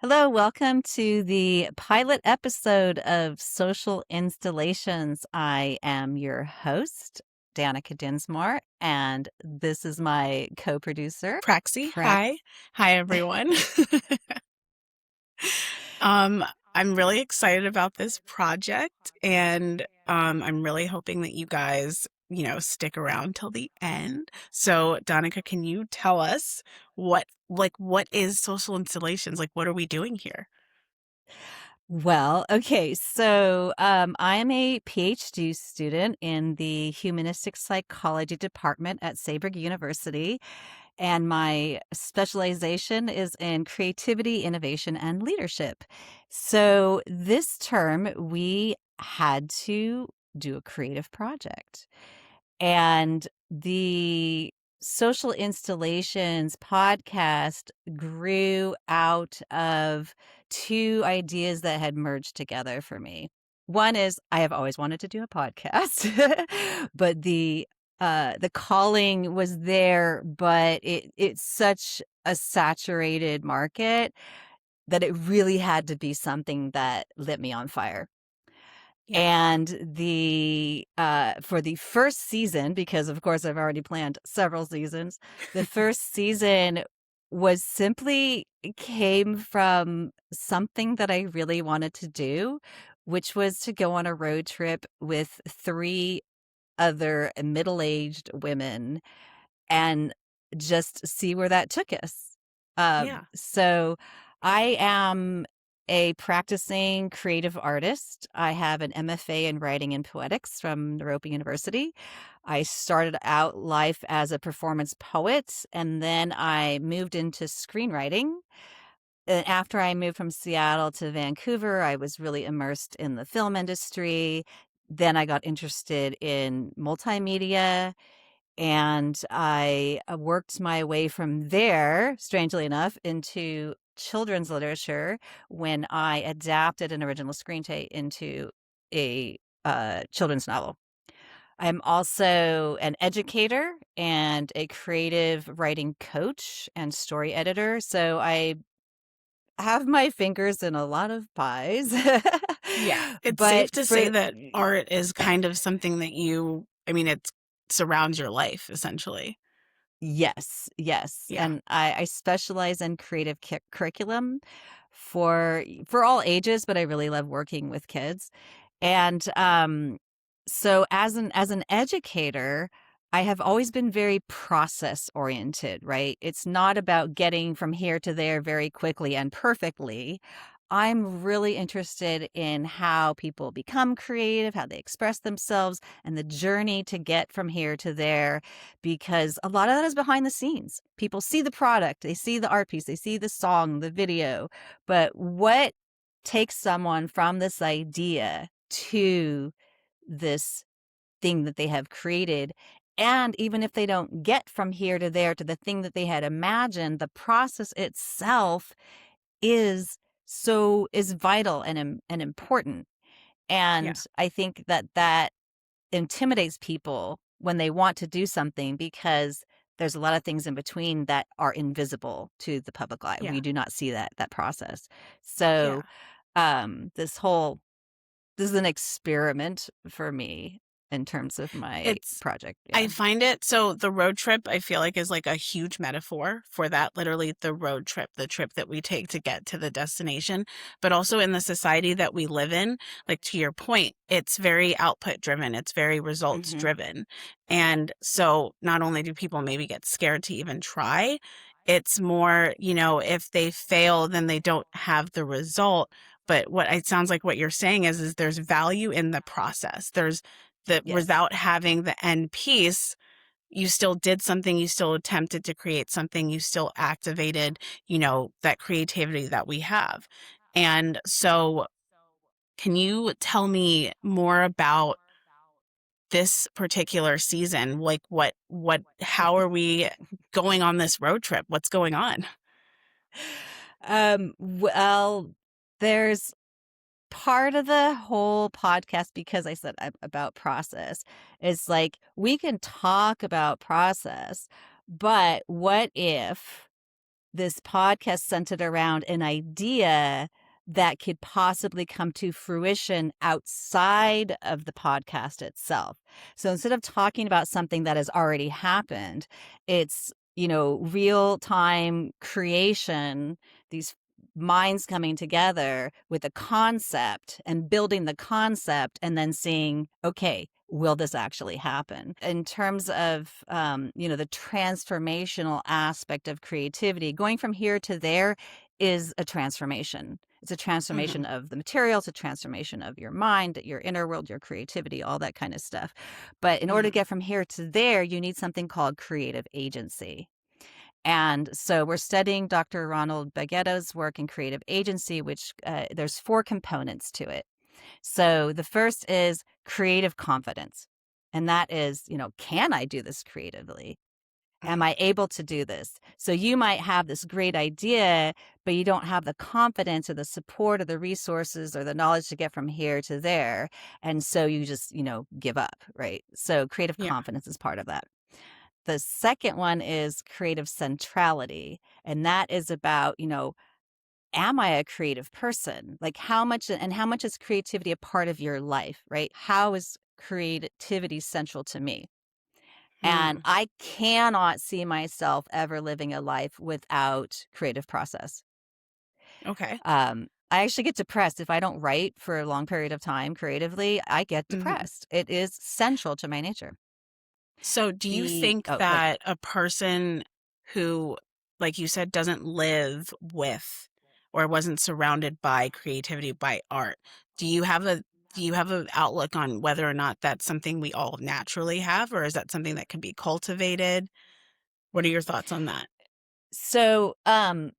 Hello, welcome to the pilot episode of Social Installations. I am your host, Danica Dinsmore, and this is my co-producer, Praxi. Prax. Hi. Hi, everyone. Um, I'm really excited about this project, and I'm really hoping that you guys, stick around till the end. So, Donica, can you tell us what is social installations? Like, what are we doing here? Well, okay, so I am a PhD student in the Humanistic Psychology Department at Saybrook University, and my specialization is in creativity, innovation, and leadership. So this term, we had to do a creative project. And the Social Installations podcast grew out of two ideas that had merged together for me. One is I have always wanted to do a podcast, but the calling was there, but it's such a saturated market that it really had to be something that lit me on fire. Yeah. And the for the first season, because of course I've already planned several seasons, the first season was simply came from something that I really wanted to do, which was to go on a road trip with three other middle-aged women and just see where that took us. Yeah. So I am a practicing creative artist. I have an MFA in writing and poetics from Naropa University. I started out life as a performance poet, and then I moved into screenwriting. And after I moved from Seattle to Vancouver, I was really immersed in the film industry. Then I got interested in multimedia and I worked my way from there, strangely enough, into children's literature when I adapted an original screenplay into a children's novel. I'm also an educator and a creative writing coach and story editor. So I have my fingers in a lot of pies. Yeah. It's safe But to say for that art is kind of something that it surrounds your life essentially. Yes, yes, Yeah. and I specialize in creative curriculum for all ages, but I really love working with kids. And so as an educator, I have always been very process oriented, right? It's not about getting from here to there very quickly and perfectly. I'm really interested in how people become creative, how they express themselves, and the journey to get from here to there, because a lot of that is behind the scenes. People see the product, they see the art piece, they see the song, the video, but what takes someone from this idea to this thing that they have created? And even if they don't get from here to there to the thing that they had imagined, the process itself is vital and important. Yeah. And I think that intimidates people when they want to do something because there's a lot of things in between that are invisible to the public eye. Yeah. We do not see that process. Yeah. So this is an experiment for me in terms of my It's project. I Yeah. find it so the road trip I feel like is like a huge metaphor for that, literally the road trip, the trip that we take to get to the destination, but also in the society that we live in, like to your point, it's very output driven, it's very results Hmm. driven. And so not only do people maybe get scared to even try, it's more, if they fail, then they don't have the result. But what it sounds like what you're saying is there's value in the process. There's that Yes. without having the end piece, you still did something, you still attempted to create something, you still activated, that creativity that we have. And so, can you tell me more about this particular season? Like how are we going on this road trip? What's going on? Well, there's part of the whole podcast, because I said about process, is like we can talk about process, but what if this podcast centered around an idea that could possibly come to fruition outside of the podcast itself. So instead of talking about something that has already happened, it's, real time creation, these minds coming together with a concept and building the concept and then seeing, okay, will this actually happen? In terms of, the transformational aspect of creativity, going from here to there is a transformation. It's a Hmm. transformation of the material. It's a transformation of your mind, your inner world, your creativity, all that kind of stuff. But in order to Hmm. get from here to there, you need something called creative agency. And so we're studying Dr. Ronald Baghetto's work in creative agency, which there's 4 components to it. So the first is creative confidence. And that is, can I do this creatively? Am I able to do this? So you might have this great idea, but you don't have the confidence or the support or the resources or the knowledge to get from here to there. And so you just, give up, right? So creative Yeah. confidence is part of that. The second one is creative centrality. And that is about, am I a creative person? Like how much is creativity a part of your life, right? How is creativity central to me? And Hmm. I cannot see myself ever living a life without creative process. Okay. I actually get depressed if I don't write for a long period of time creatively. I get Hmm. depressed. It is central to my nature. So, do you think Good. that a person who, like you said, doesn't live with or wasn't surrounded by creativity, by art, do you have a outlook on whether or not that's something we all naturally have, or is that something that can be cultivated? What are your thoughts on that? So, I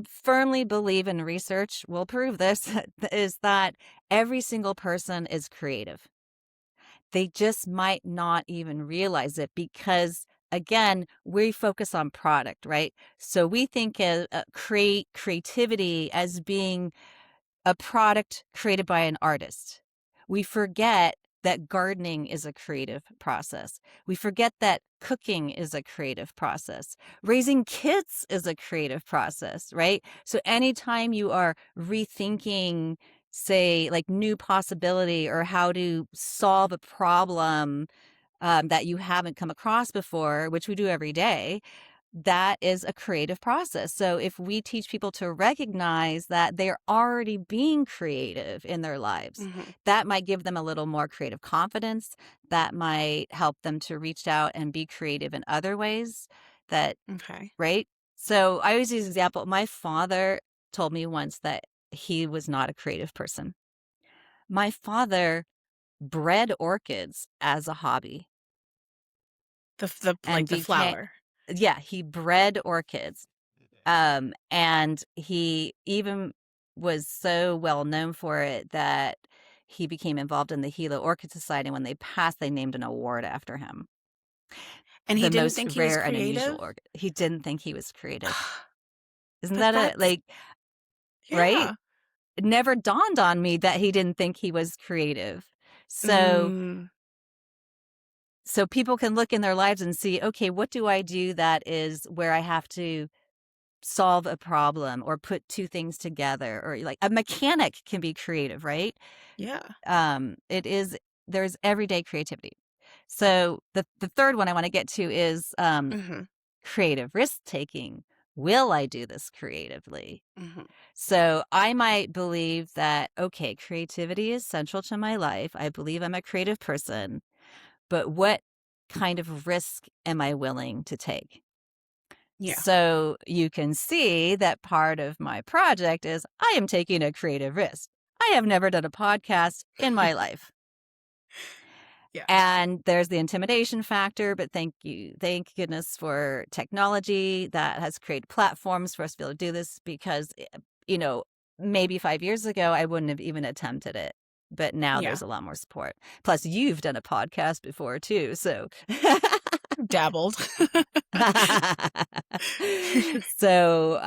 firmly believe, in research will prove this, is that every single person is creative. They just might not even realize it because, again, we focus on product, right? So we think of creativity as being a product created by an artist. We forget that gardening is a creative process. We forget that cooking is a creative process. Raising kids is a creative process, right? So anytime you are rethinking, say, like new possibility or how to solve a problem that you haven't come across before, which we do every day, that is a creative process. So if we teach people to recognize that they're already being creative in their lives, Hmm. that might give them a little more creative confidence. That might help them to reach out and be creative in other ways that, Okay. right? So I always use an example. My father told me once that he was not a creative person. My father bred orchids as a hobby and Like the became, flower. yeah, he bred orchids. And he even was so well known for it that he became involved in the Gila Orchid Society. When they passed, they named an award after him. And he The didn't most think he was rare and unusual creative? orchid. He didn't think he was creative. Isn't But that that's right? yeah. It never dawned on me that he didn't think he was creative. So, Mm, so people can look in their lives and see, okay, what do I do that is where I have to solve a problem or put two things together, or like a mechanic can be creative, right? yeah. It is, there's everyday creativity. So the third one I want to get to is Mhm, creative risk taking. Will I do this creatively? mhm. So I might believe that, okay, creativity is central to my life. I believe I'm a creative person, but what kind of risk am I willing to take? Yeah. So you can see that part of my project is I am taking a creative risk. I have never done a podcast in my life. Yeah. And there's the intimidation factor, but thank goodness for technology that has created platforms for us to be able to do this because, you know, maybe 5 years ago, I wouldn't have even attempted it. But now Yeah. there's a lot more support. Plus, you've done a podcast before too. So Dabbled. So,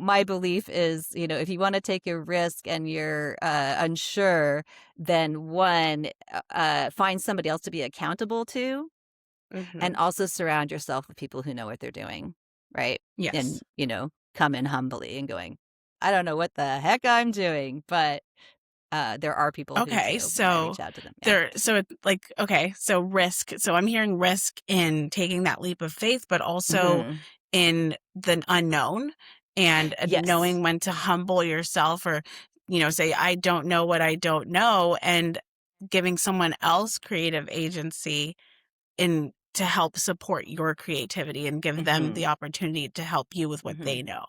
my belief is, if you want to take a risk and you're unsure, then one, find somebody else to be accountable to, and Mhm. also surround yourself with people who know what they're doing. right? And, Yes. come in humbly and going, I don't know what the heck I'm doing, but there are people who Okay, do, and I so reach out to them. Yeah. so risk. So I'm hearing risk in taking that leap of faith, but also Hmm. in the unknown and Yes. knowing when to humble yourself or, say, I don't know what I don't know, and giving someone else creative agency in to help support your creativity and give them Hmm. the opportunity to help you with what Hmm. they know.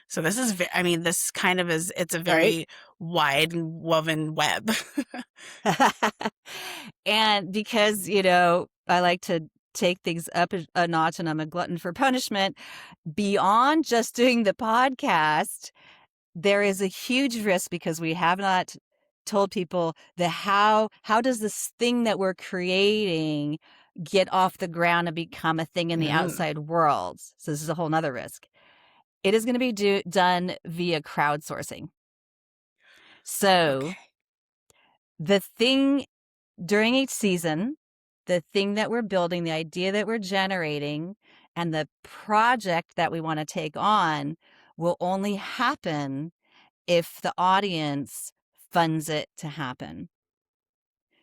So this is, I mean, this kind of is, it's a Right. very wide woven web. And because, I like to take things up a notch and I'm a glutton for punishment, beyond just doing the podcast, there is a huge risk because we have not told people the how does this thing that we're creating get off the ground and become a thing in the Mm, outside world. So this is a whole nother risk. It is going to be done via crowdsourcing. So okay. the thing during each season, the thing that we're building, the idea that we're generating, and the project that we want to take on will only happen if the audience funds it to happen.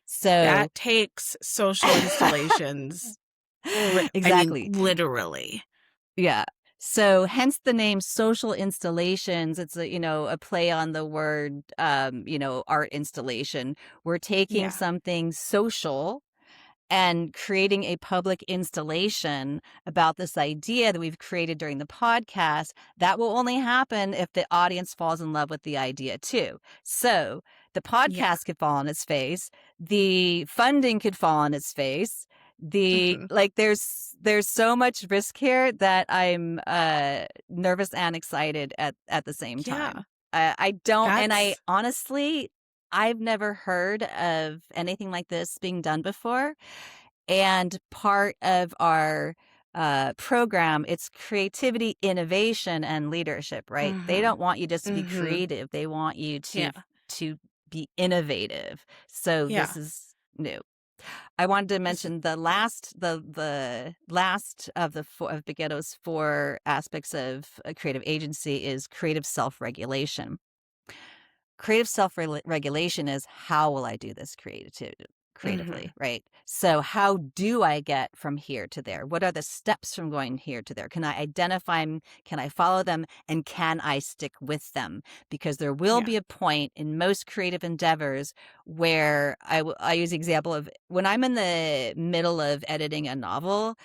So, That takes social installations. I mean, exactly. literally. Yeah. So hence the name social installations. It's a play on the word, art installation. We're taking Yeah. something social and creating a public installation about this idea that we've created during the podcast. That will only happen if the audience falls in love with the idea too. So the Yeah. podcast could fall on its face, the funding could fall on its face. The Hmm. like there's so much risk here that I'm nervous and excited at the same Yeah. time. I don't, and I That's, honestly, I've never heard of anything like this being done before. And part of our program, it's creativity, innovation, and leadership, right? They hmm don't want you just to be hmm creative. They want you yeah. to be innovative. So Yeah. this is new. I wanted to This is, mention the last of the four of Beghetto's four aspects of a creative agency is creative self-regulation. Creative self-regulation is how will I do this hmm creatively, right? So how do I get from here to there? What are the steps from going here to there? Can I identify them? Can I follow them? And can I stick with them? Because there will yeah. be a point in most creative endeavors where I use the example of when I'm in the middle of editing a novel,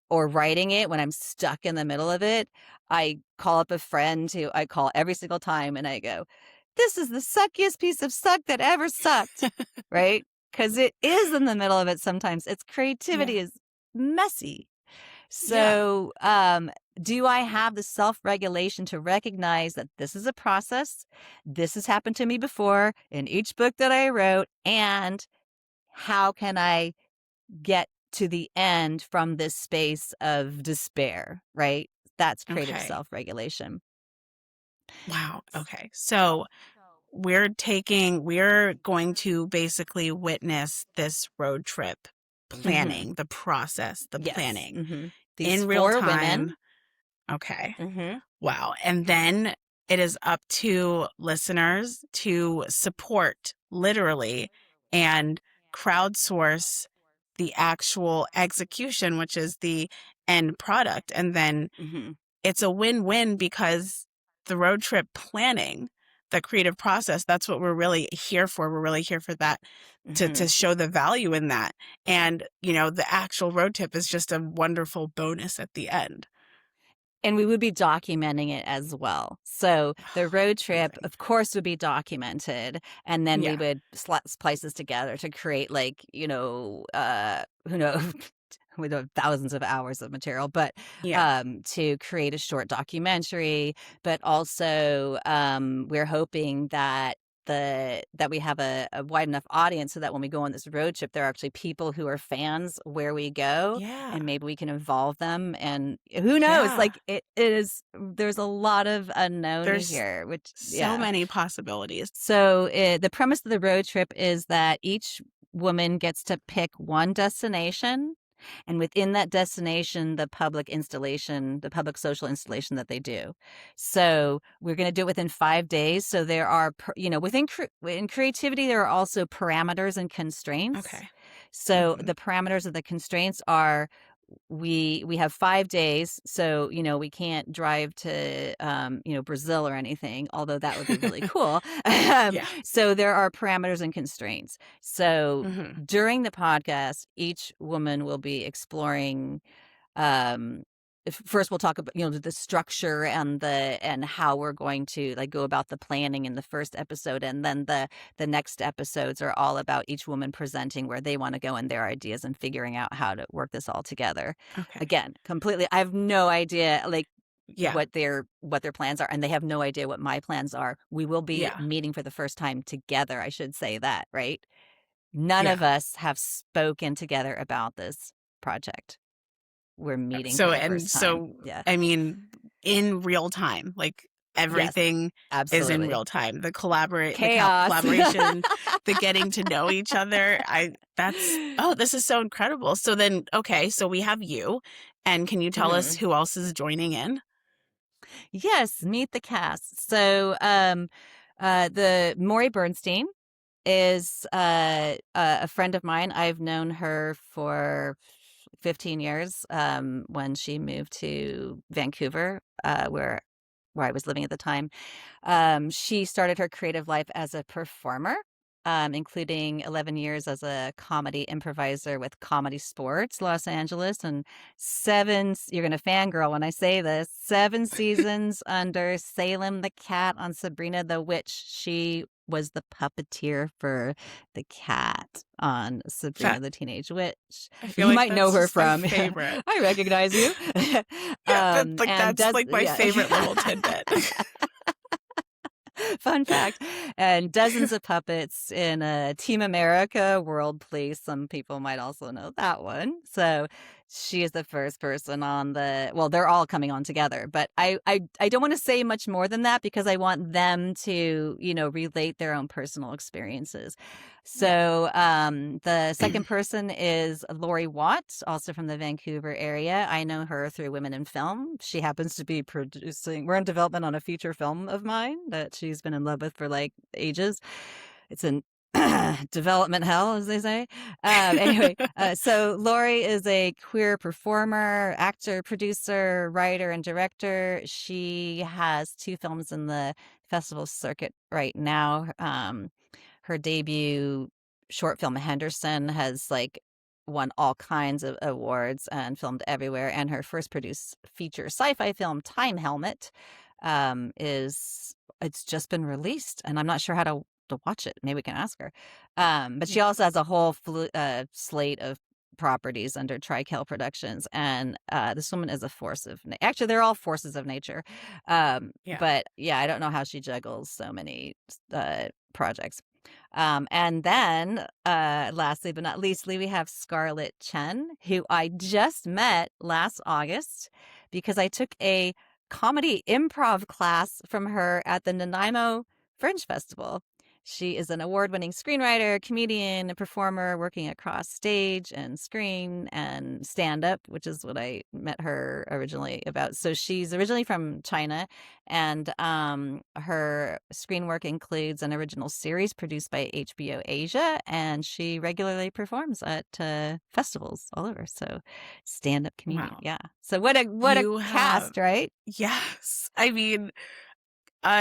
or writing it, when I'm stuck in the middle of it, I call up a friend who I call every single time and I go, this is the suckiest piece of suck that ever sucked, right? Because it is in the middle of it sometimes. Its Yeah. creativity is messy. Yeah. So, do I have the self regulation to recognize that this is a process? This has happened to me before in each book that I wrote. And how can I get to the end from this space of despair, right? That's creative Okay. self regulation. Wow. Okay. So we're going to basically witness this road trip Mm-hmm. planning, the process, the Yes. planning Mm-hmm. These in real four women. time. Okay. Mm-hmm. Wow. And then it is up to listeners to support literally and crowdsource the actual execution, which is the end product. And then Mm-hmm. it's a win-win because the road trip planning, the creative process, that's what we're really here for. We're really here for that to Mm-hmm. show the value in that. And, the actual road trip is just a wonderful bonus at the end. And we would be documenting it as well. So the road trip, Amazing. of course, would be documented, and then we Yeah. would splice this together to create, like, who knows, we have thousands of hours of material, but Yeah. to create a short documentary. But also, we're hoping that that we have a wide enough audience so that when we go on this road trip, there are actually people who are fans where we go, Yeah. and maybe we can involve them. And who knows, Yeah. like it is, there's a lot of unknown There's here, which, so yeah. many possibilities. So the premise of the road trip is that each woman gets to pick one destination, and within that destination, the public social installation that they do. So we're going to do it within 5 days. So there are, in creativity, there are also parameters and constraints. Okay. So Hmm. the parameters of the constraints are we have 5 days, so we can't drive to Brazil or anything, although that would be really cool. Yeah. So there are parameters and constraints. So Hmm. during the podcast, each woman will be exploring um first we'll talk about the structure and how we're going to like go about the planning in the first episode, and then the next episodes are all about each woman presenting where they want to go and their ideas and figuring out how to work this all together. Okay. Again, completely, I have no idea like Yeah. what their plans are, and they have no idea what my plans are. We will be Yeah. meeting for the first time together, I should say that, right? None Yeah. of us have spoken together about this project. We're meeting for So, the and first time. so, Yeah. I mean, in real time, like Yes, everything is in absolutely. real time. The Chaos. collaboration, the getting to know each other. Oh, this is so incredible. So then, okay, so we have you, and can you tell us Mhm. who else is joining in? Yes, meet the cast. So, the Maury Bernstein is a friend of mine. I've known her for 15 years, when she moved to Vancouver, where I was living at the time. She started her creative life as a performer, including 11 years as a comedy improviser with Comedy Sports Los Angeles, and you're going to fangirl when I say this, 7 seasons under Salem the Cat on Sabrina the Witch. She was the puppeteer for the cat on Sabrina That the Teenage Witch. I feel You like might know that's her just my from, favorite. I recognize you. Yeah, And that's does, like my yeah. favorite little tidbit. Fun fact. And dozens of puppets in Team America, World Police. Some people might also know that one. So she is the first person on well, they're all coming on together, but I don't want to say much more than that because I want them to, relate their own personal experiences. Yeah. So the second person is Lori Watt, also from the Vancouver area. I know her through Women in Film. She happens to be we're in development on a feature film of mine that she's been in love with for like ages. It's in development hell, as they say. Anyway, so Lori is a queer performer, actor, producer, writer, and director. She has 2 films in the festival circuit right now. Her debut short film Henderson has like won all kinds of awards and filmed everywhere, and her first produced feature sci-fi film Time Helmet is it's just been released, and I'm not sure how to watch it. Maybe we can ask her. But she Yeah. also has a whole slate of properties under Trikel Productions, and this woman is a force of actually they're all forces of nature. Yeah. But yeah, I don't know how she juggles so many projects. And then, lastly but not leastly, we have Scarlett Chen, who I just met last August because I took a comedy improv class from her at the Nanaimo Fringe Festival. She is an award-winning screenwriter, comedian, and performer working across stage and screen and stand-up, which is what I met her originally about. So she's originally from China, and her screen work includes an original series produced by HBO Asia, and she regularly performs at festivals all over. So stand-up comedian, Wow. yeah. So what a You have, cast, right? yes. I mean,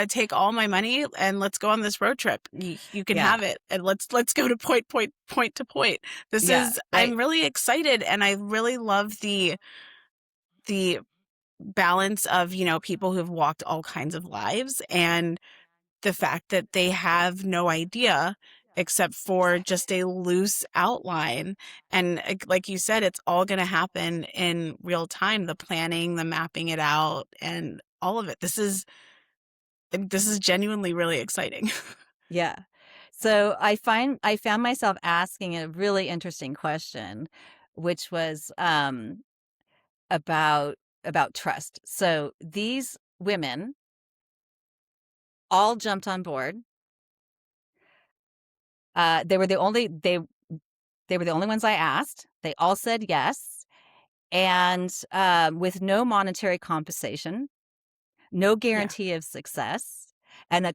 take all my money and let's go on this road trip. You can Yeah, have it, and let's go to point to point. yeah, I'm right. really excited, and I really love the balance of, people who've walked all kinds of lives, and the fact that they have no idea except for just a loose outline. And like you said, it's all going to happen in real time, the planning, the mapping it out, and all of it. This is genuinely really exciting. Yeah. So I found myself asking a really interesting question, which was about trust. So these women all jumped on board. They were the only ones I asked. They all said yes, and with no monetary compensation, no Yeah. guarantee of success, and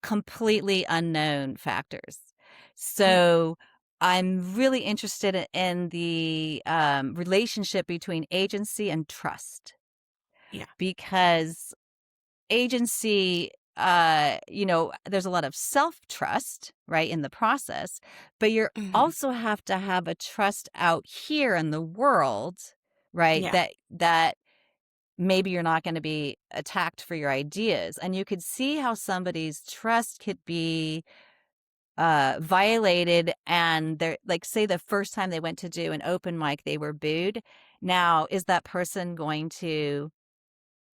completely unknown factors. Yeah. So I'm really interested in the relationship between agency and trust, Yeah. because agency, there's a lot of self-trust, right, in the process, but you Mhm. also have to have a trust out here in the world, right, Yeah. that maybe you're not going to be attacked for your ideas. And you could see how somebody's trust could be violated, and they're like, say the first time they went to do an open mic, they were booed. Now, is that person going to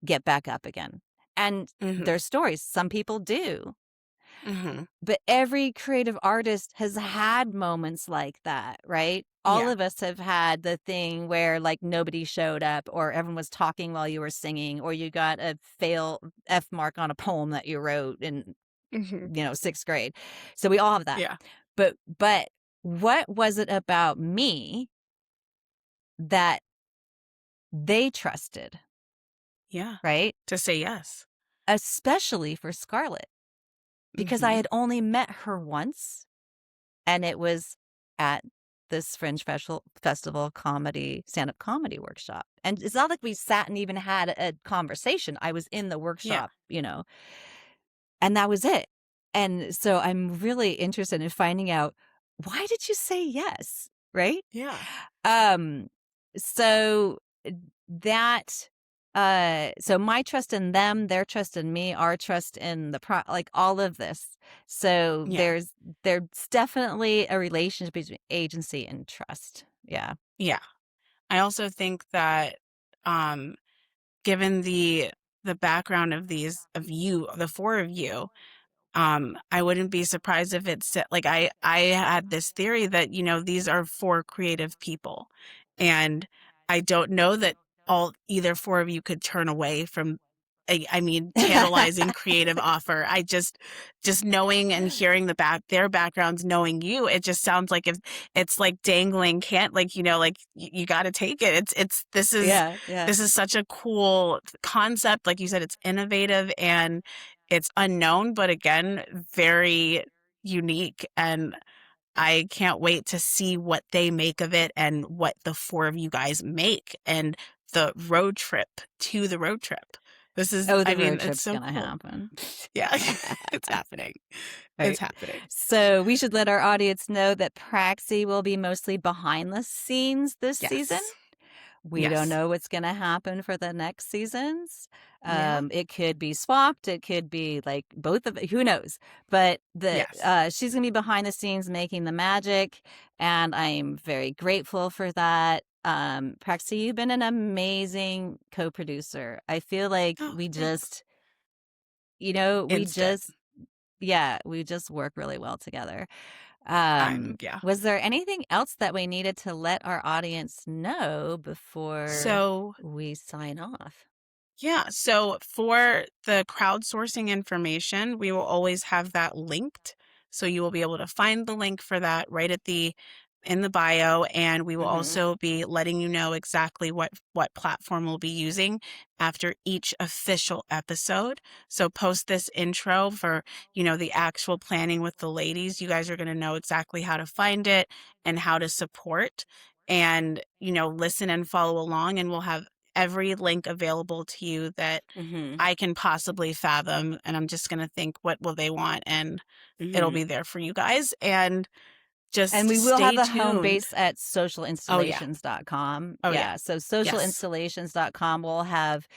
get back up again? And Mhm. there's stories, some people do. Mhm. But every creative artist has had moments like that, right? All Yeah. of us have had the thing where like nobody showed up, or everyone was talking while you were singing, or you got a fail F mark on a poem that you wrote in, Mhm. 6th grade. So we all have that. Yeah. But what was it about me that they trusted, Yeah. right? To say yes. Especially for Scarlett, because I Mhm. had only met her once. And it was at this festival comedy, stand-up comedy workshop. And it's not like we sat and even had a conversation. I was in the Yeah. workshop, and that was it. And so I'm really interested in finding out, why did you say yes? Right? Yeah. Um, so that so my trust in them, their trust in me, our trust in like all of this. So Yeah. there's definitely a relationship between agency and trust. Yeah. Yeah. I also think that, um, given the background of the 4 of you, I wouldn't be surprised if it's like I had this theory that, these are 4 creative people. And I don't know that all either 4 of you could turn away from I mean, tantalizing creative offer. Just knowing and hearing their backgrounds, knowing you, it just sounds like if it's like dangling can't like, like you got to take it. It's Yeah, yeah. this is such a cool concept. Like you said, it's innovative and it's unknown, but again, very unique. And I can't wait to see what they make of it and what the 4 of you guys make and the road trip to the road trip. Oh, I the mean, road it's trip's so gonna cool. happen. Yeah, it's happening. It's Right. happening. So we should let our audience know that Praxi will be mostly behind the scenes this season. Yes. We don't Yes. know what's going to happen for the next seasons. Yeah. It could be swapped. It could be like both of it. Who knows? But Yes. she's going to be behind the scenes making the magic, and I'm very grateful for that. Praxi, you've been an amazing co-producer. I feel like Oh, we thanks. just, you know, we Instant. just, yeah, we just work really well together. Yeah. Was there anything else that we needed to let our audience know before So we sign off? yeah. So for the crowdsourcing information, we will always have that linked. So you will be able to find the link for that right at the in the bio, and we will Mm-hmm. also be letting you know exactly what platform we'll be using after each official episode. So post this intro for, the actual planning with the ladies. You guys are going to know exactly how to find it and how to support and, listen and follow along, and we'll have every link available to you that Mm-hmm. I can possibly fathom. And I'm just going to think, what will they want? And it'll Mm-hmm. be there for you guys. And And just we will have stay a home tuned. base at Oh, yeah. socialinstallations.com. Oh, yeah. Yeah. So Yes. socialinstallations.com will have,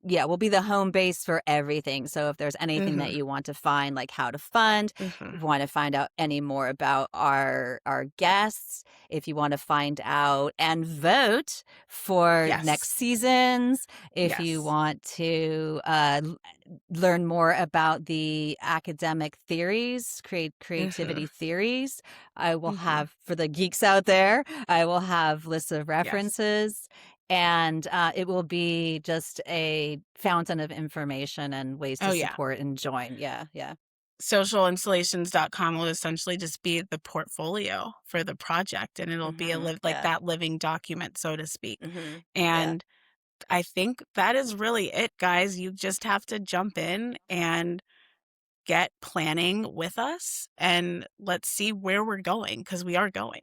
yeah, will be the home base for everything. So if there's anything that Hmm. you want to find, like how to fund, Hmm. want to find out any more about our guests, if you want to find out and vote for Yes. next seasons, if you Yes. want to learn more about the academic theories, creativity Hmm. theories, I will Hmm. have, for the geeks out there, I will have lists of Yes. references, and it will be just a fountain of information and ways Oh, to yeah. support and join. Yeah, yeah. Socialinstallations.com will essentially just be the portfolio for the project, and it'll be like Yeah. that living document, so to speak. Yeah. And I think that is really it, guys. You just have to jump in and get planning with us, and let's see where we're going, because we are going.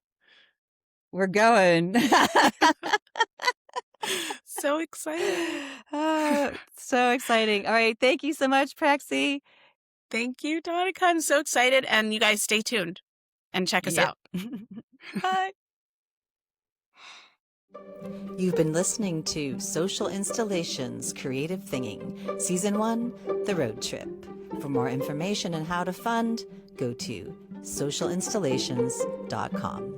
We're going. So excited. So exciting. All right. Thank you so much, Praxi. Thank you, Donica. I'm so excited. And you guys stay tuned and check us Yep. out. Bye. You've been listening to Social Installations Creative Thinging, Season 1, The Road Trip. For more information on how to fund, go to socialinstallations.com.